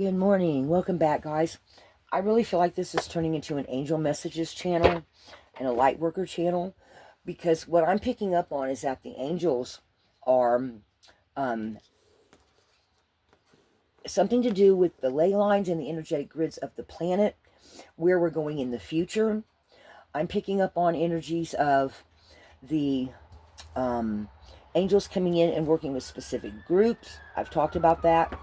Good morning. Welcome back, guys. I really feel like this is turning into an angel messages channel and a light worker channel, because what I'm picking up on is that the angels are something to do with the ley lines and the energetic grids of the planet, where we're going in the future. I'm picking up on energies of the angels coming in and working with specific groups. I've talked about that.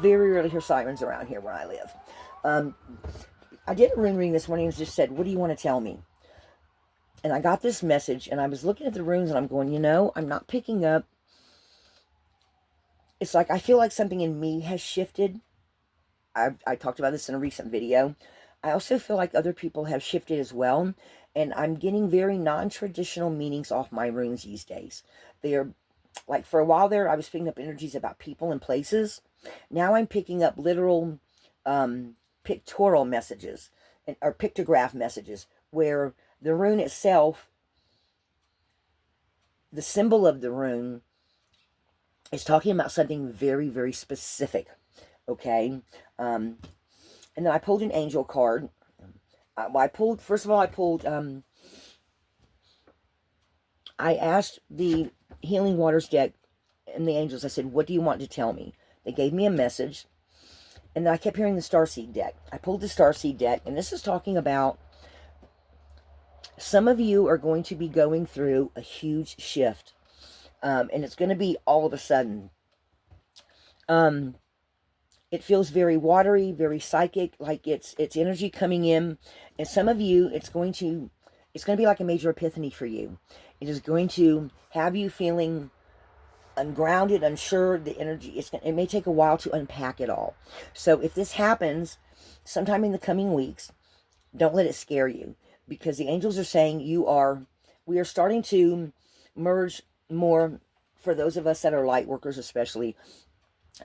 Very rarely hear sirens around here where I live. I did a rune reading this morning and just said, what do you want to tell me? And I got this message, and I was looking at the runes and I'm going, I'm not picking up. It's like I feel like something in me has shifted. I talked about this in a recent video. I also feel like other people have shifted as well, and I'm getting very non-traditional meanings off my runes these days. They are, like, for a while there, I was picking up energies about people and places. Now I'm picking up literal pictorial messages, or pictograph messages, where the rune itself, the symbol of the rune, is talking about something very, very specific. Okay? And then I pulled an angel card. First of all, I asked the Healing Waters deck and the angels, I said, what do you want to tell me? They gave me a message. And then I kept hearing the Starseed deck. I pulled the Starseed deck, and this is talking about some of you are going to be going through a huge shift. And it's going to be all of a sudden. It feels very watery, very psychic, like it's energy coming in. And some of you, it's going to be like a major epiphany for you. It is going to have you feeling ungrounded, unsure. The energy, it may take a while to unpack it all. So if this happens sometime in the coming weeks, don't let it scare you, because the angels are saying we are starting to merge more. For those of us that are light workers, especially,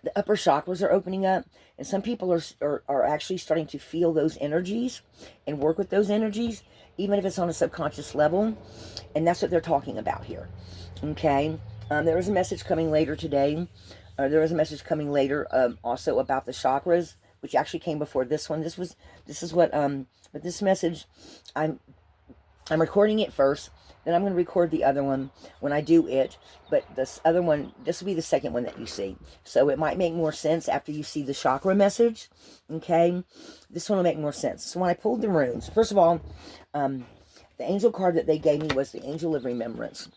the upper chakras are opening up, and some people are actually starting to feel those energies and work with those energies, even if it's on a subconscious level. And that's what they're talking about here. Okay? There was a message coming later today. Also about the chakras, which actually came before this one. But this message, I'm recording it first, then I'm going to record the other one when I do it. But this will be the second one that you see. So it might make more sense after you see the chakra message. Okay? This one will make more sense. So when I pulled the runes, first of all, the angel card that they gave me was the Angel of Remembrance.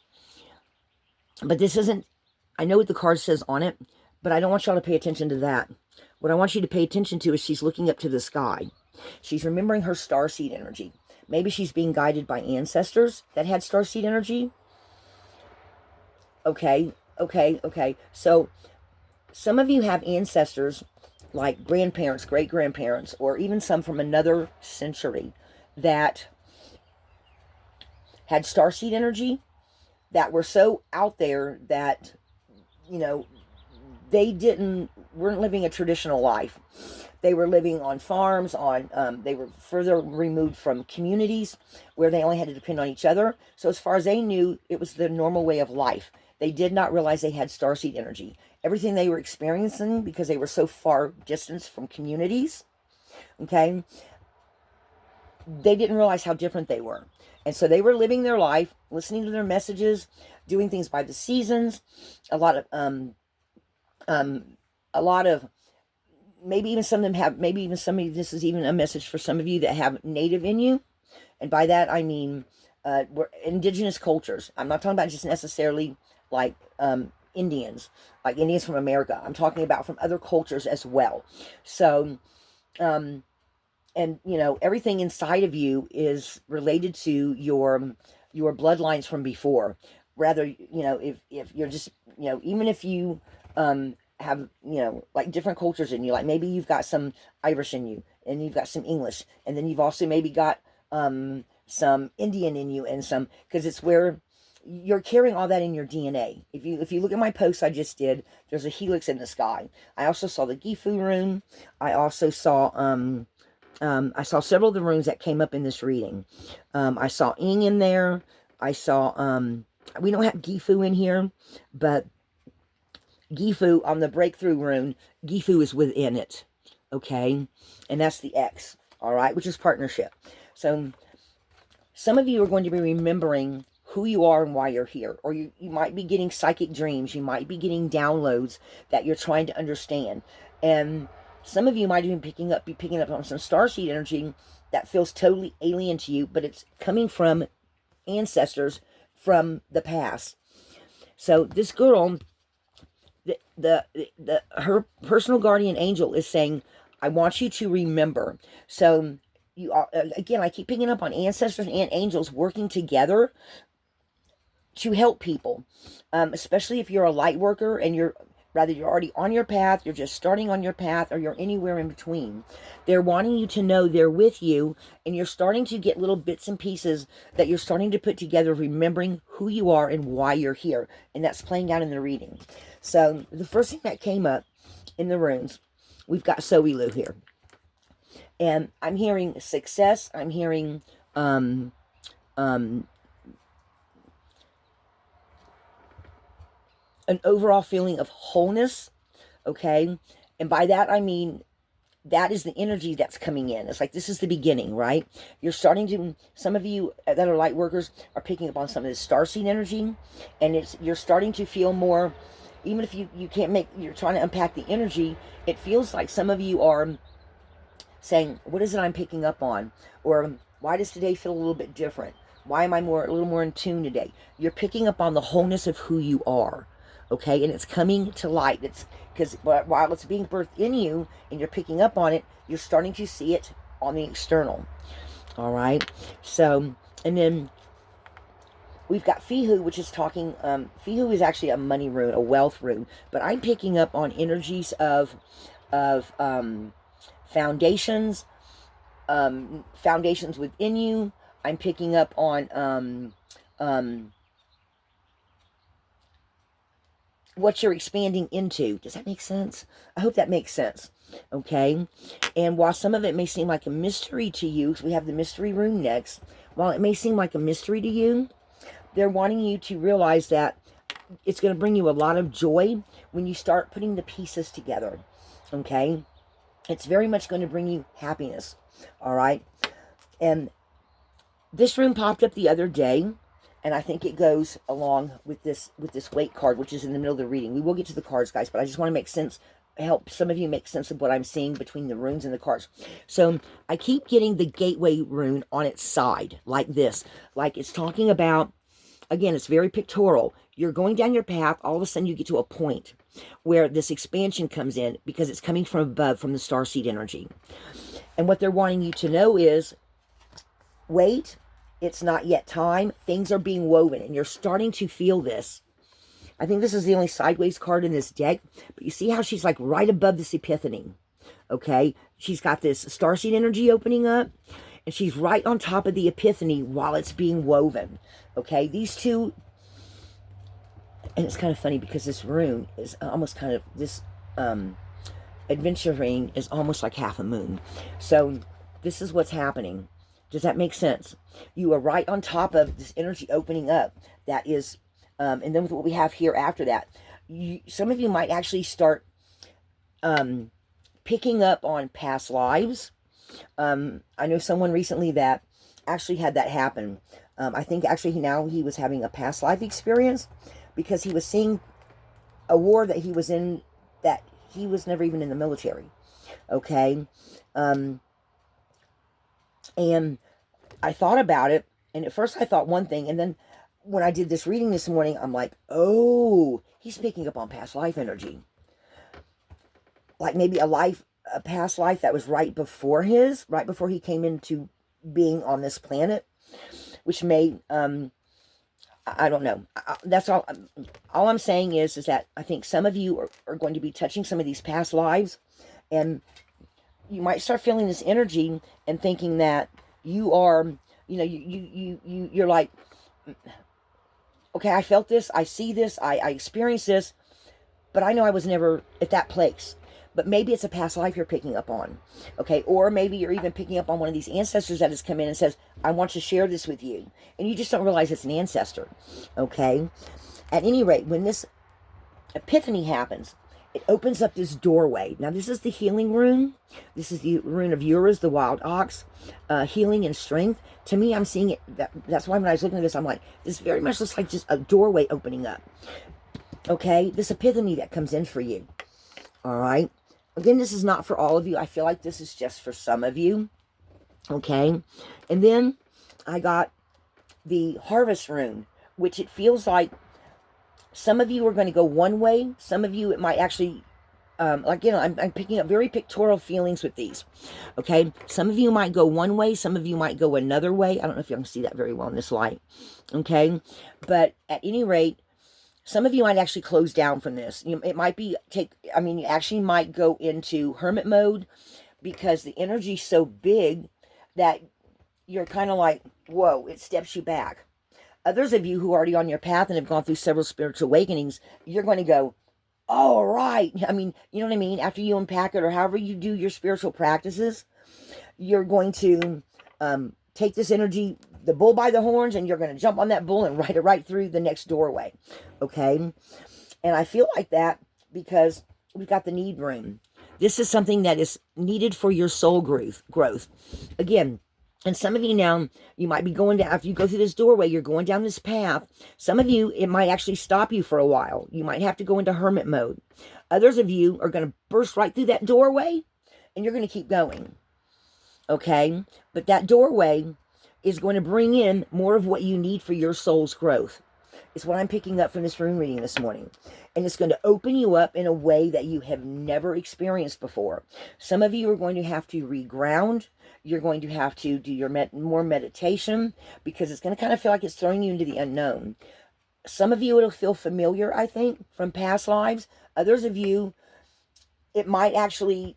But this isn't, I know what the card says on it, but I don't want y'all to pay attention to that. What I want you to pay attention to is she's looking up to the sky. She's remembering her starseed energy. Maybe she's being guided by ancestors that had starseed energy. Okay. So some of you have ancestors, like grandparents, great-grandparents, or even some from another century that had starseed energy, that were so out there that, they weren't living a traditional life. They were living on farms, they were further removed from communities where they only had to depend on each other. So as far as they knew, it was the normal way of life. They did not realize they had starseed energy. Everything they were experiencing, because they were so far distanced from communities, okay, they didn't realize how different they were. And so they were living their life, listening to their messages, doing things by the seasons, a lot of, maybe even some of them have, this is even a message for some of you that have native in you. And by that, I mean, we're indigenous cultures. I'm not talking about just necessarily like Indians, like Indians from America. I'm talking about from other cultures as well. So, and everything inside of you is related to your bloodlines from before. Rather, if you're just, even if you have, like different cultures in you, like maybe you've got some Irish in you, and you've got some English, and then you've also maybe got some Indian in you, and some, because it's where you're carrying all that in your DNA. If you look at my post I just did, there's a helix in the sky. I also saw the Gifu rune. I also saw I saw several of the runes that came up in this reading. I saw Ing in there. I saw we don't have Gifu in here, but Gifu on the breakthrough rune, Gifu is within it, okay? And that's the X, all right, which is partnership. So some of you are going to be remembering who you are and why you're here. Or you might be getting psychic dreams. You might be getting downloads that you're trying to understand. And some of you might even be picking up on some starseed energy that feels totally alien to you, but it's coming from ancestors from the past. So this girl, her personal guardian angel is saying, I want you to remember. So you are, again, I keep picking up on ancestors and angels working together to help people, especially if you're a light worker and you're already on your path, you're just starting on your path, or you're anywhere in between. They're wanting you to know they're with you, and you're starting to get little bits and pieces that you're starting to put together, remembering who you are and why you're here. And that's playing out in the reading. So the first thing that came up in the runes, we've got Soilu here. And I'm hearing success. I'm hearing an overall feeling of wholeness, okay? And by that, I mean, that is the energy that's coming in. It's like, this is the beginning, right? You're starting to, some of you that are light workers are picking up on some of this starseed energy, and you're starting to feel more, even if you can't you're trying to unpack the energy, it feels like some of you are saying, what is it I'm picking up on? Or why does today feel a little bit different? Why am I a little more in tune today? You're picking up on the wholeness of who you are, okay? And it's coming to light. It's because while it's being birthed in you and you're picking up on it, you're starting to see it on the external, all right? So, and then we've got Fihu, which is talking, Fihu is actually a money rune, a wealth rune, but I'm picking up on energies of foundations, foundations within you. I'm picking up on what you're expanding into. Does that make sense? I hope that makes sense. Okay. And while some of it may seem like a mystery to you, because we have the mystery rune next, while it may seem like a mystery to you, they're wanting you to realize that it's going to bring you a lot of joy when you start putting the pieces together. Okay. It's very much going to bring you happiness. All right. And this rune popped up the other day, and I think it goes along with this weight card, which is in the middle of the reading. We will get to the cards, guys, but I just want to make sense, help some of you make sense of what I'm seeing between the runes and the cards. So I keep getting the gateway rune on its side, like this. Like it's talking about, again, it's very pictorial. You're going down your path, all of a sudden you get to a point where this expansion comes in because it's coming from above, from the starseed energy. And what they're wanting you to know is, wait, it's not yet time. Things are being woven, and you're starting to feel this. I think this is the only sideways card in this deck, but you see how she's like right above this epiphany, okay? She's got this starseed energy opening up, and she's right on top of the epiphany while it's being woven, okay? These two, and it's kind of funny because this rune is almost kind of, this adventure ring is almost like half a moon. So this is what's happening. Does that make sense? You are right on top of this energy opening up. That is, and then with what we have here after that, some of you might actually start picking up on past lives. I know someone recently that actually had that happen. I think actually now he was having a past life experience because he was seeing a war that he was in, that he was never even in the military. Okay. And I thought about it, and at first I thought one thing, and then when I did this reading this morning, I'm like, oh, he's picking up on past life energy. Like maybe a past life that was right before he came into being on this planet, which may, I don't know. That's all I'm saying is that I think some of you are going to be touching some of these past lives, and you might start feeling this energy and thinking that you are, you're like, okay, I felt this, I see this, I experienced this, but I know I was never at that place. But maybe it's a past life you're picking up on, okay? Or maybe you're even picking up on one of these ancestors that has come in and says, I want to share this with you. And you just don't realize it's an ancestor, okay? At any rate, when this epiphany happens. It opens up this doorway. Now, this is the healing rune. This is the rune of Uruz, the wild ox, healing and strength. To me, I'm seeing it. That's why when I was looking at this, I'm like, this very much looks like just a doorway opening up. Okay? This epiphany that comes in for you. All right? Again, this is not for all of you. I feel like this is just for some of you. Okay? And then I got the harvest rune, which it feels like some of you are going to go one way. Some of you, it might actually, like, you know, I'm picking up very pictorial feelings with these. Okay. Some of you might go one way. Some of you might go another way. I don't know if you can see that very well in this light. Okay. But at any rate, some of you might actually close down from this. It might be you actually might go into hermit mode because the energy's so big that you're kind of like, whoa, it steps you back. Others of you who are already on your path and have gone through several spiritual awakenings, you're going to go, oh, right. I mean, you know what I mean? After you unpack it or however you do your spiritual practices, you're going to take this energy, the bull by the horns, and you're going to jump on that bull and ride it right through the next doorway. Okay? And I feel like that because we've got the need room. This is something that is needed for your soul growth. Again, and some of you now, you might be going down, after you go through this doorway, you're going down this path. Some of you, it might actually stop you for a while. You might have to go into hermit mode. Others of you are going to burst right through that doorway, and you're going to keep going. Okay? But that doorway is going to bring in more of what you need for your soul's growth. It's what I'm picking up from this room reading this morning. And it's going to open you up in a way that you have never experienced before. Some of you are going to have to reground. You're going to have to do your more meditation because it's going to kind of feel like it's throwing you into the unknown. Some of you, it'll feel familiar, I think, from past lives. Others of you, it might actually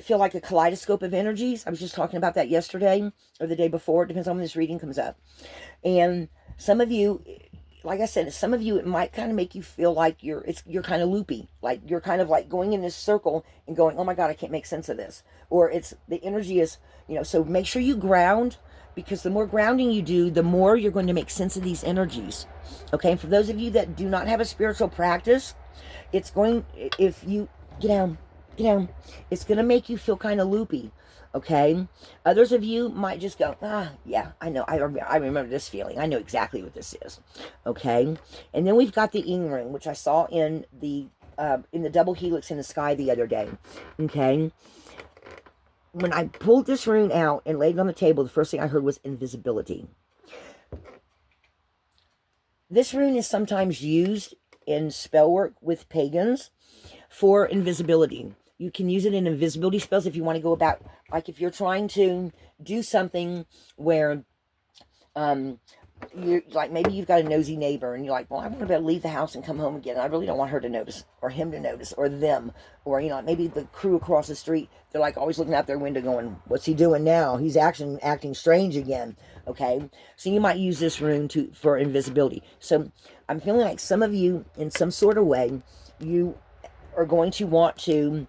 feel like a kaleidoscope of energies. I was just talking about that yesterday or the day before. It depends on when this reading comes up. And some of you, like I said, some of you, it might kind of make you feel like you're kind of loopy. Like you're kind of like going in this circle and going, oh my God, I can't make sense of this. Or the energy is, so make sure you ground, because the more grounding you do, the more you're going to make sense of these energies. Okay. And for those of you that do not have a spiritual practice, if you get down, it's going to make you feel kind of loopy. Okay. Others of you might just go, yeah, I know. I remember this feeling. I know exactly what this is. Okay. And then we've got the Ing Room, which I saw in the double helix in the sky the other day. Okay. When I pulled this rune out and laid it on the table, the first thing I heard was invisibility. This rune is sometimes used in spell work with pagans for invisibility. You can use it in invisibility spells if you want to go about, like if you're trying to do something where, you're like, maybe you've got a nosy neighbor and you're like, well, I want to be able to leave the house and come home again. I really don't want her to notice or him to notice or them. Or, maybe the crew across the street, they're like always looking out their window going, what's he doing now? He's acting strange again. Okay. So you might use this rune for invisibility. So I'm feeling like some of you in some sort of way, you are going to want to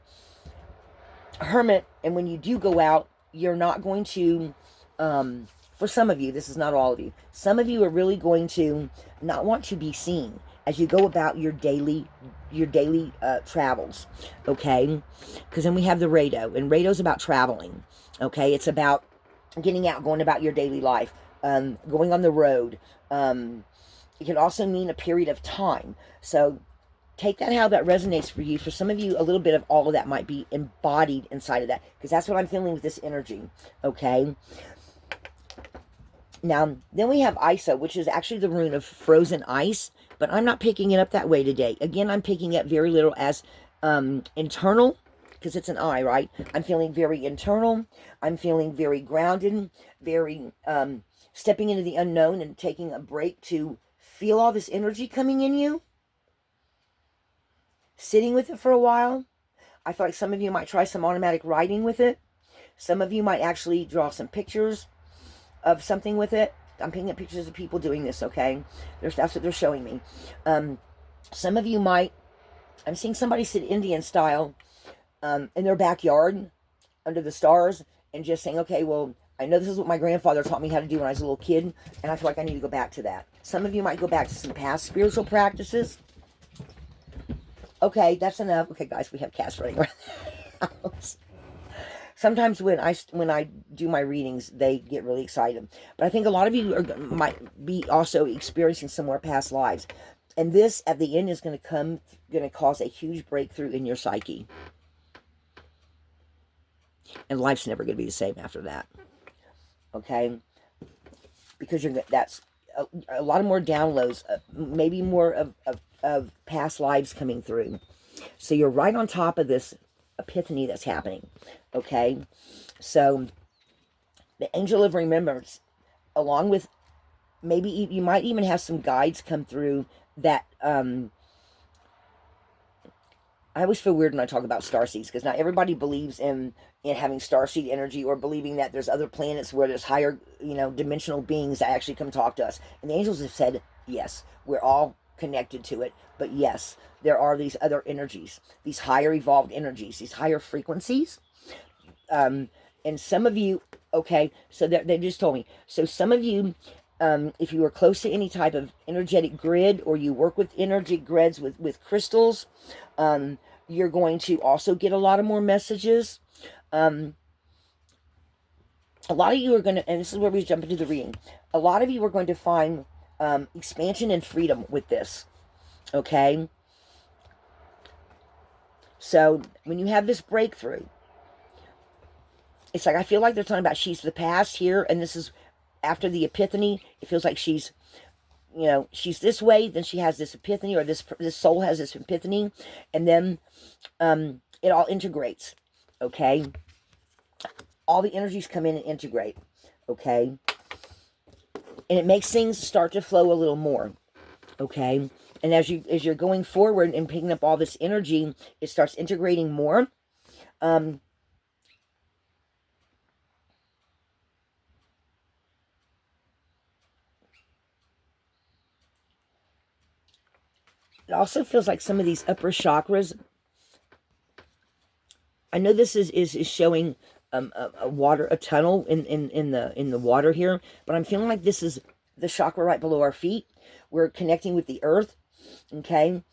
hermit, and when you do go out, you're not going to, for some of you, this is not all of you, some of you are really going to not want to be seen as you go about your daily travels. Okay, because then we have the Rado, and Rado's about traveling. Okay, it's about getting out, going about your daily life, going on the road. It can also mean a period of time. So take that how that resonates for you. For some of you, a little bit of all of that might be embodied inside of that, because that's what I'm feeling with this energy. Okay. Now, then we have Isa, which is actually the rune of frozen ice, but I'm not picking it up that way today. Again, I'm picking it very little as internal, because it's an I, right? I'm feeling very internal. I'm feeling very grounded, very stepping into the unknown and taking a break to feel all this energy coming in you. Sitting with it for a while. I feel like some of you might try some automatic writing with it. Some of you might actually draw some pictures of something with it. I'm picking up pictures of people doing this, okay? That's what they're showing me. Some of you might, I'm seeing somebody sit Indian style in their backyard under the stars and just saying, okay, well, I know this is what my grandfather taught me how to do when I was a little kid, and I feel like I need to go back to that. Some of you might go back to some past spiritual practices. Okay, that's enough. Okay, guys, we have cats running around the house. Sometimes when I do my readings, they get really excited. But I think a lot of you might be also experiencing some more past lives, and this at the end is going to cause a huge breakthrough in your psyche, and life's never going to be the same after that. Okay, because that's a lot of more downloads, maybe more of past lives coming through. So you're right on top of this epiphany that's happening. Okay, so the angel of remembrance, along with maybe you might even have some guides come through that I always feel weird when I talk about starseeds, because not everybody believes in having starseed energy, or believing that there's other planets where there's higher, dimensional beings that actually come talk to us. And the angels have said, yes, we're all connected to it, but yes, there are these other energies, these higher evolved energies, these higher frequencies. And some of you, okay, so they just told me, so some of you, if you are close to any type of energetic grid, or you work with energetic grids with crystals, you're going to also get a lot of more messages. A lot of you are going to, and this is where we jump into the reading, a lot of you are going to find expansion and freedom with this. Okay, so when you have this breakthrough, it's like, I feel like they're talking about she's the past here, and this is after the epiphany. It feels like she's this way, then she has this epiphany, or this soul has this epiphany, and then it all integrates. Okay, all the energies come in and integrate. Okay, and it makes things start to flow a little more. Okay, and as you're going forward and picking up all this energy, it starts integrating more. It also feels like some of these upper chakras, I know this is showing a tunnel in the water here, but I'm feeling like this is the chakra right below our feet. We're connecting with the earth. Okay,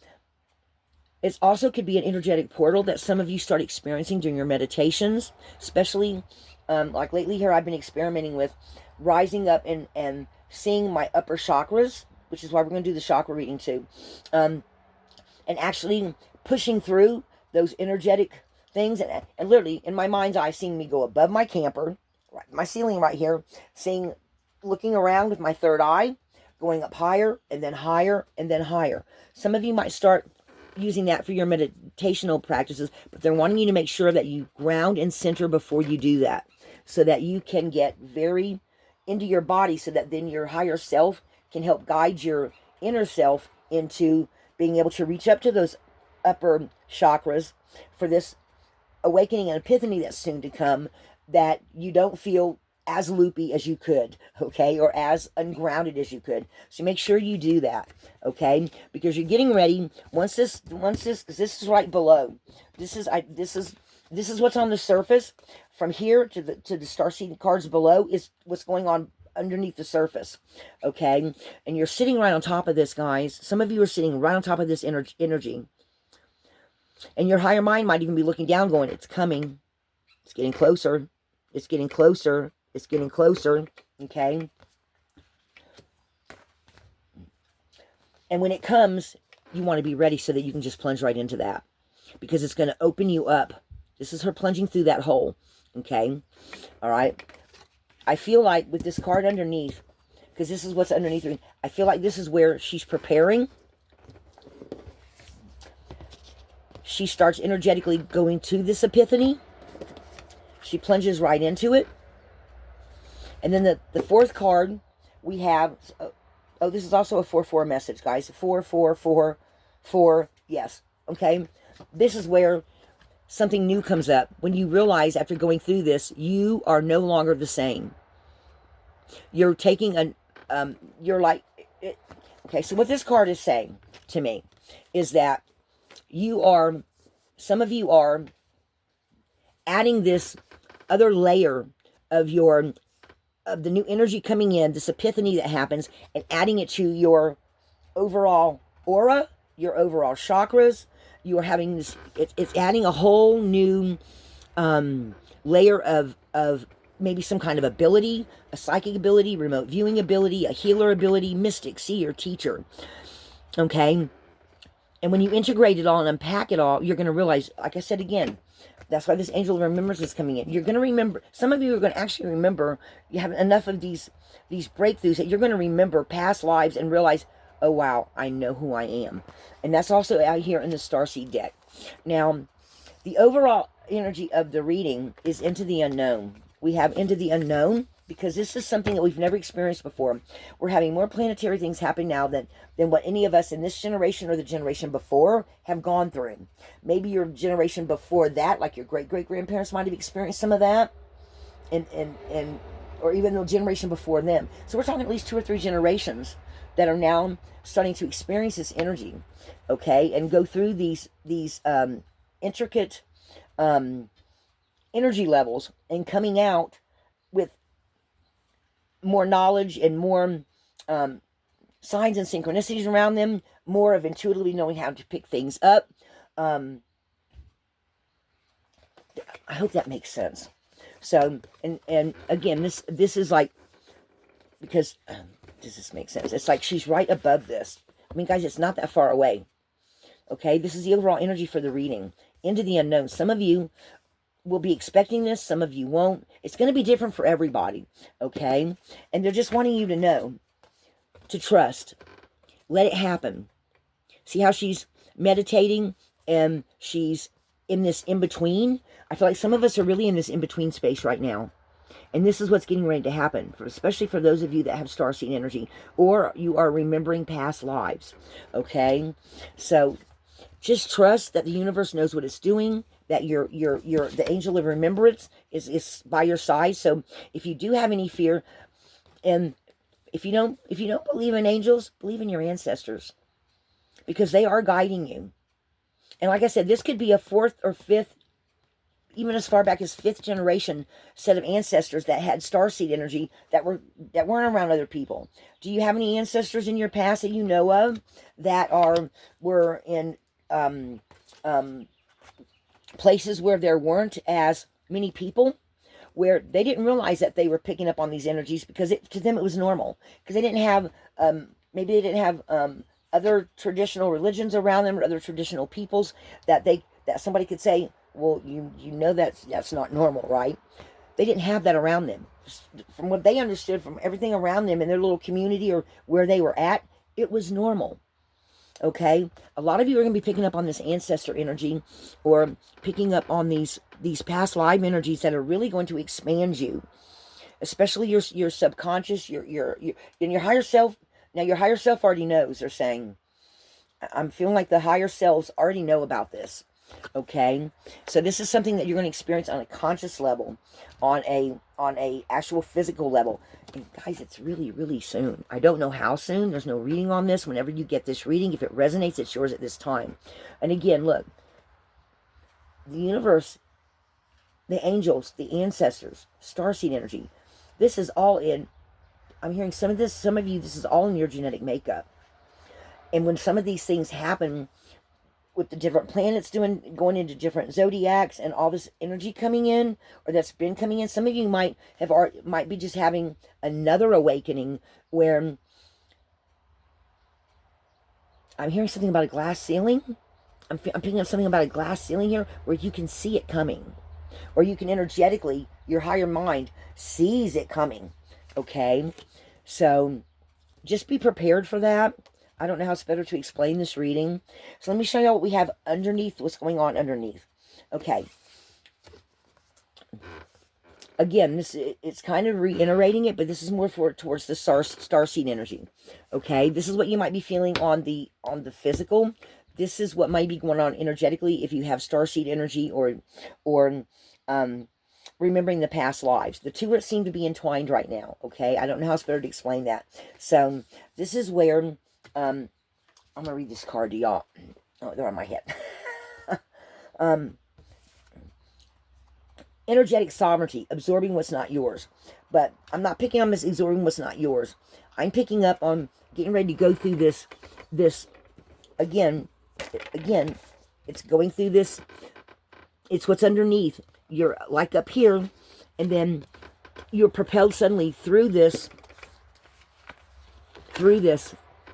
it also could be an energetic portal that some of you start experiencing during your meditations, especially like lately here. I've been experimenting with rising up and seeing my upper chakras, which is why we're going to do the chakra reading too, and actually pushing through those energetic things, and literally in my mind's eye, seeing me go above my camper, right, my ceiling right here, looking around with my third eye, going up higher and then higher and then higher. Some of you might start using that for your meditational practices, but they're wanting you to make sure that you ground and center before you do that, so that you can get very into your body, so that then your higher self can help guide your inner self into being able to reach up to those upper chakras for this awakening and epiphany that's soon to come, that you don't feel as loopy as you could, okay, or as ungrounded as you could. So make sure you do that, okay, because you're getting ready. Once this, because this is right below. This is what's on the surface. From here to the Starseed cards below is what's going on underneath the surface, okay? And you're sitting right on top of this, guys. Some of you are sitting right on top of this energy. And your higher mind might even be looking down going, it's coming. It's getting closer. It's getting closer. It's getting closer, okay? And when it comes, you want to be ready so that you can just plunge right into that, because it's going to open you up. This is her plunging through that hole, okay? All right? I feel like with this card underneath, because this is what's underneath her, I feel like this is where she's preparing. She starts energetically going to this epiphany. She plunges right into it. And then the fourth card, we have, oh, this is also a 4-4 message, guys. 4-4-4-4, yes, okay? This is where something new comes up. When you realize after going through this, you are no longer the same. You're taking you're like, okay, so what this card is saying to me is that some of you are adding this other layer of the new energy coming in, this epiphany that happens, and adding it to your overall aura, your overall chakras, you are having this, it's adding a whole new layer of maybe some kind of ability, a psychic ability, remote viewing ability, a healer ability, mystic, seer, teacher. Okay? And when you integrate it all and unpack it all, you're going to realize, like I said again, that's why this angel of remembrance is coming in. You're going to remember, some of you are going to actually remember, you have enough of these breakthroughs that you're going to remember past lives and realize, oh wow, I know who I am. And that's also out here in the Starseed deck. Now, the overall energy of the reading is into the unknown. We have into the unknown because this is something that we've never experienced before. We're having more planetary things happen now than what any of us in this generation or the generation before have gone through. Maybe your generation before that, like your great-great-grandparents might have experienced some of that, and or even the generation before them. So we're talking at least 2 or 3 generations that are now starting to experience this energy, okay, and go through these intricate energy levels and coming out with more knowledge and more signs and synchronicities around them, more of intuitively knowing how to pick things up. I hope that makes sense. So, and again, this is like, because, does this make sense? It's like she's right above this. I mean, guys, it's not that far away. Okay, this is the overall energy for the reading. Into the unknown. Some of you will be expecting this, some of you won't. It's going to be different for everybody, okay? And they're just wanting you to know, to trust. Let it happen. See how she's meditating and she's in this in-between? I feel like some of us are really in this in-between space right now. And this is what's getting ready to happen, especially for those of you that have starseed energy, or you are remembering past lives, okay? So just trust that the universe knows what it's doing, that the angel of remembrance is by your side. So if you do have any fear, and if you don't believe in angels, believe in your ancestors, because they are guiding you. And like I said, this could be a 4th or 5th, even as far back as 5th generation set of ancestors that had starseed energy that weren't around other people. Do you have any ancestors in your past that you know of that were in places where there weren't as many people, where they didn't realize that they were picking up on these energies because to them it was normal, because they didn't have maybe they didn't have other traditional religions around them or other traditional peoples that somebody could say, well, you know that's not normal, right? They didn't have that around them. From what they understood, from everything around them in their little community or where they were at, it was normal. Okay, a lot of you are going to be picking up on this ancestor energy, or picking up on these past life energies that are really going to expand you, especially your subconscious, your higher self. Now, your higher self already knows. They're saying, I'm feeling like the higher selves already know about this. Okay, so this is something that you're going to experience on a conscious level, on a actual physical level. And guys, it's really, really soon. I don't know how soon. There's no reading on this. Whenever you get this reading, if it resonates, it's yours at this time. And again, look, the universe, the angels, the ancestors, starseed energy, this is all in. I'm hearing some of you, this is all in your genetic makeup. And when some of these things happen, with the different planets going into different zodiacs and all this energy coming in, or that's been coming in, some of you might be just having another awakening where I'm hearing something about a glass ceiling. I'm picking up something about a glass ceiling here where you can see it coming, or you can energetically, your higher mind sees it coming. Okay, so just be prepared for that. I don't know how it's better to explain this reading. So let me show you what we have underneath, what's going on underneath. Okay. Again, it's kind of reiterating it, but this is more towards the starseed energy. Okay, this is what you might be feeling on the physical. This is what might be going on energetically if you have starseed energy or remembering the past lives. The two seem to be entwined right now. Okay, I don't know how it's better to explain that. So this is where I'm going to read this card to y'all. Oh, they're on my head. Energetic sovereignty, absorbing what's not yours. But I'm not picking on this absorbing what's not yours. I'm picking up on getting ready to go through this again, It's going through this. It's what's underneath. You're like up here, and then you're propelled suddenly through this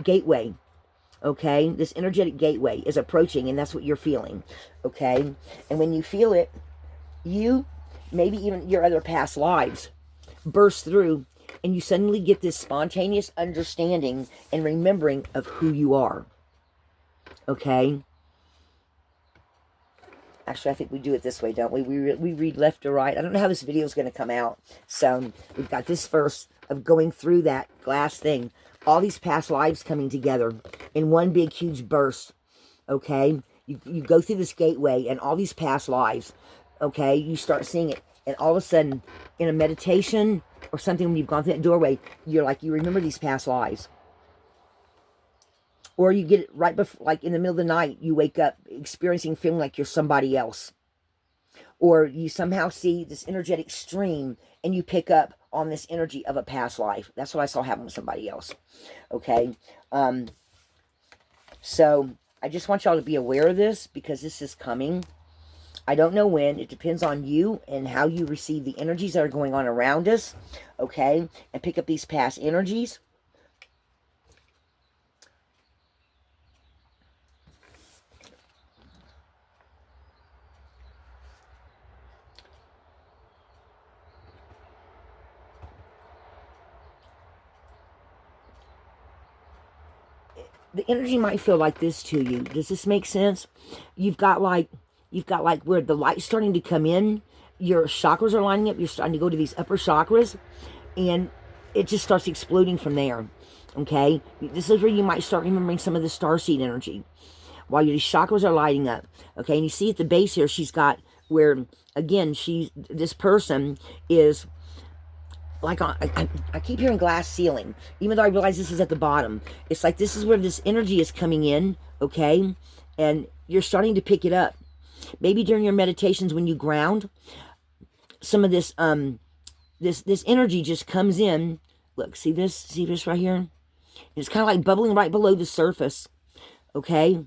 gateway. Okay, this energetic gateway is approaching, and that's what you're feeling. Okay, and when you feel it, you, maybe even your other past lives, burst through, and you suddenly get this spontaneous understanding and remembering of who you are. Okay. Actually, I think we do it this way, don't we? We read left to right. I don't know how this video is going to come out. So we've got this verse of going through that glass thing. All these past lives coming together in one big, huge burst. Okay? You go through this gateway and all these past lives. Okay? You start seeing it. And all of a sudden, in a meditation or something, when you've gone through that doorway, you're like, you remember these past lives. Or you get it right before, like in the middle of the night, you wake up experiencing, feeling like you're somebody else. Or you somehow see this energetic stream and you pick up on this energy of a past life. That's what I saw happen with somebody else. Okay? So I just want y'all to be aware of this because this is coming. I don't know when. It depends on you and how you receive the energies that are going on around us. Okay? And pick up these past energies. The energy might feel like this to you. Does this make sense? You've got like where the light's starting to come in. Your chakras are lining up. You're starting to go to these upper chakras. And it just starts exploding from there. Okay? This is where you might start remembering some of the starseed energy. While your chakras are lighting up. Okay? And you see at the base here, she's got where, again, this person is like I keep hearing glass ceiling, even though I realize this is at the bottom. It's like this is where this energy is coming in, okay? And you're starting to pick it up. Maybe during your meditations when you ground, some of this this energy just comes in. Look, see this right here? It's kind of like bubbling right below the surface, okay?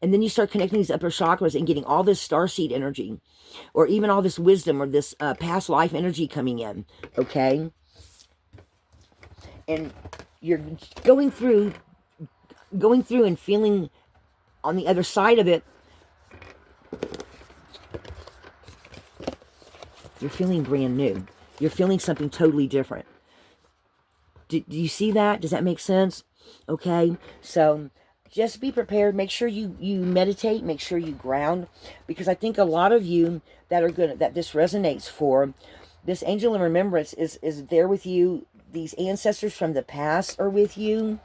And then you start connecting these upper chakras and getting all this starseed energy, or even all this wisdom or this past life energy coming in, okay? And you're going through and feeling on the other side of it, you're feeling brand new. You're feeling something totally different. Do you see that? Does that make sense? Okay, so just be prepared. Make sure you meditate. Make sure you ground, because I think a lot of you that this resonates for, this angel in remembrance is there with you. These ancestors from the past are with you,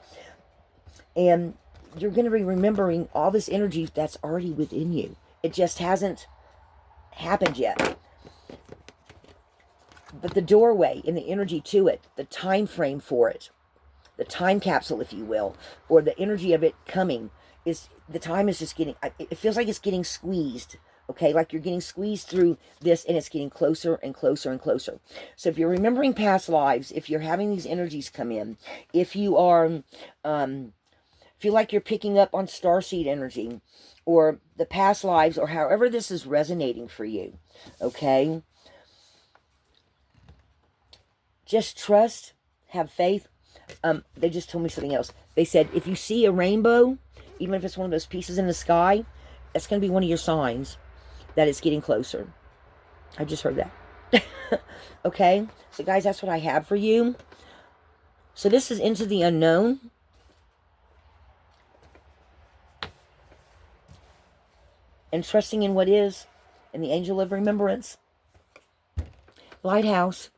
and you're going to be remembering all this energy that's already within you. It just hasn't happened yet. But the doorway and the energy to it, the time frame for it, the time capsule, if you will, or the energy of it coming, is the time is just getting, it feels like it's getting squeezed, okay? Like you're getting squeezed through this and it's getting closer and closer and closer. So if you're remembering past lives, if you're having these energies come in, if you are, feel like you're picking up on starseed energy or the past lives or however this is resonating for you, okay? Just trust, have faith. They just told me something else. They said, if you see a rainbow, even if it's one of those pieces in the sky, that's going to be one of your signs that it's getting closer. I just heard that. Okay? So guys, that's what I have for you. So this is Into the Unknown. And trusting in what is. And the Angel of Remembrance. Lighthouse.